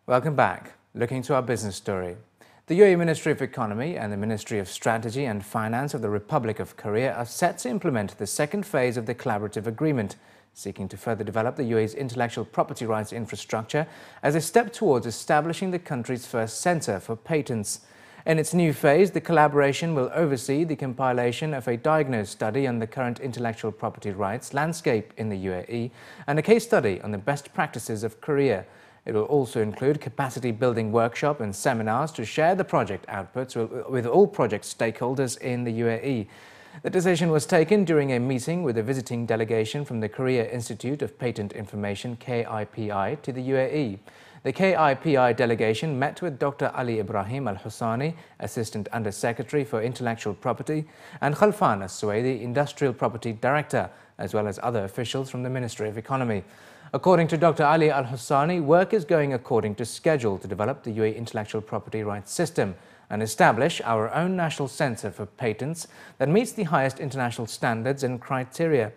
Welcome back. Looking to our business story. The UAE Ministry of Economy and the Ministry of Strategy and Finance of the Republic of Korea are set to implement the second phase of the collaborative agreement, seeking to further develop the UAE's intellectual property rights infrastructure as a step towards establishing the country's first centre for patents. In its new phase, the collaboration will oversee the compilation of a diagnosed study on the current intellectual property rights landscape in the UAE and a case study on the best practices of Korea. It will also include capacity-building workshop and seminars to share the project outputs with all project stakeholders in the UAE. The decision was taken during a meeting with a visiting delegation from the Korea Institute of Patent Information (KIPI) to the UAE. The KIPI delegation met with Dr. Ali Ibrahim Al-Hussani, Assistant Under-Secretary for Intellectual Property, and Khalfan Al-Suwaidi, Industrial Property Director, as well as other officials from the Ministry of Economy. According to Dr. Ali Al-Hussani, work is going according to schedule to develop the UAE intellectual property rights system and establish our own national centre for patents that meets the highest international standards and criteria.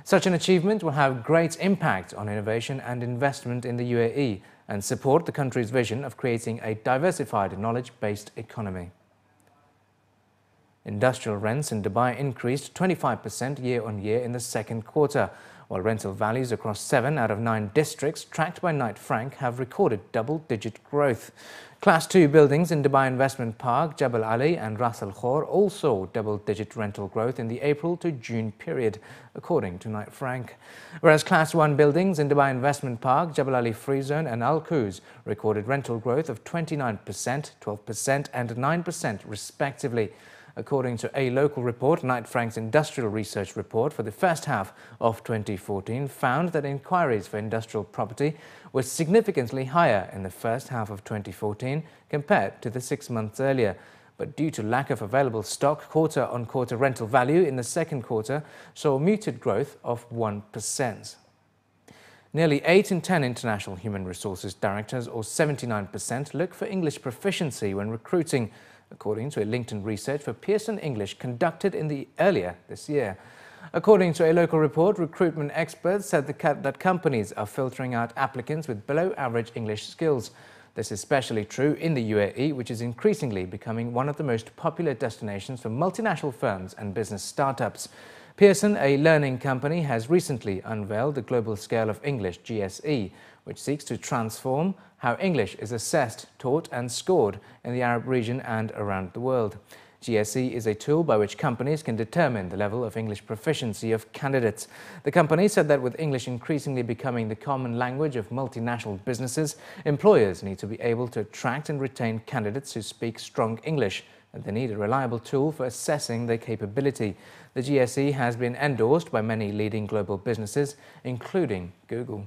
Such an achievement will have great impact on innovation and investment in the UAE and support the country's vision of creating a diversified knowledge-based economy. Industrial rents in Dubai increased 25% year-on-year in the second quarter, while rental values across 7 out of 9 districts tracked by Knight Frank have recorded double-digit growth. Class 2 buildings in Dubai Investment Park, Jebel Ali and Ras Al Khor all saw double-digit rental growth in the April to June period, according to Knight Frank. Whereas Class 1 buildings in Dubai Investment Park, Jebel Ali Free Zone and Al Quoz recorded rental growth of 29%, 12% and 9% respectively. According to a local report, Knight Frank's industrial research report for the first half of 2014 found that inquiries for industrial property were significantly higher in the first half of 2014 compared to the 6 months earlier. But due to lack of available stock, quarter-on-quarter rental value in the second quarter saw muted growth of 1%. Nearly 8 in 10 international human resources directors, or 79%, look for English proficiency when recruiting, according to a LinkedIn research for Pearson English conducted earlier this year. According to a local report, recruitment experts said that companies are filtering out applicants with below-average English skills. This is especially true in the UAE, which is increasingly becoming one of the most popular destinations for multinational firms and business startups. Pearson, a learning company, has recently unveiled the Global Scale of English (GSE), which seeks to transform how English is assessed, taught and scored in the Arab region and around the world. GSE is a tool by which companies can determine the level of English proficiency of candidates. The company said that with English increasingly becoming the common language of multinational businesses, employers need to be able to attract and retain candidates who speak strong English, and they need a reliable tool for assessing their capability. The GSE has been endorsed by many leading global businesses, including Google.